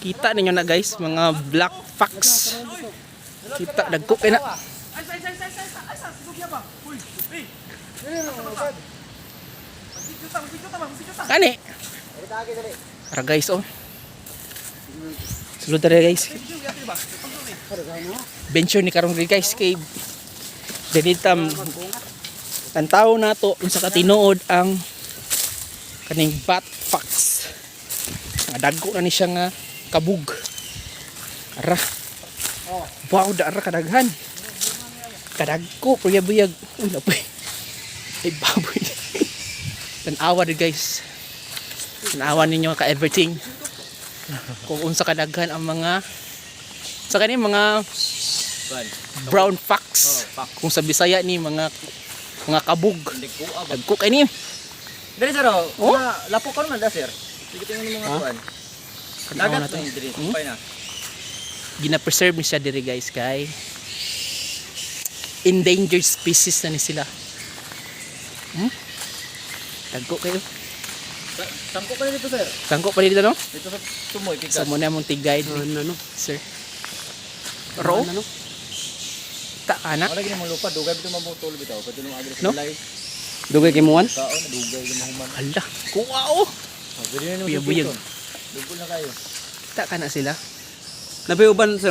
Kita ninyo na guys, mga black fox. Kita dagko kay na. Kani. Ara guys oh. Sulod tara guys. Venture ni karon guys kay denitam tantaw nato unsa ka tinuod ang kaning bat fox. Dagko na ni siya nga kabug. Ara. Wow, ara kadaghan. Kadagko buyag-buyag. Una pa. Ay baboy. Tanawa din guys. Tanawa ninyo ka everything. Kung unsa kadaghan ang mga sa kani mga brown fox. Kung sa Bisaya ni mga kabug. Dagko kay ni. Dali sir, lapo ka naman da sir. Sige tingnan mo mga kuan. Dagat na diri, pay na. Gina-preserve ni siya diri guys kay endangered species na ni sila. Dagko kayo. Tangko pa dito sir. Tangko pa dito no? Dito sa tumoy pikas. Sa muna mong tig-guide Ano? sir. Ro? Ano? Ta ana. Wala gini mo lupa, dugay bitaw mabutol bitaw. Pati nung agri No? sa balay. Dugay kay muwan? Kaon dugay mahuman. Hala, kuwao. Bili na Buyag-buyag. Dugol na kayo. Ta kana sila. Nabiuban sir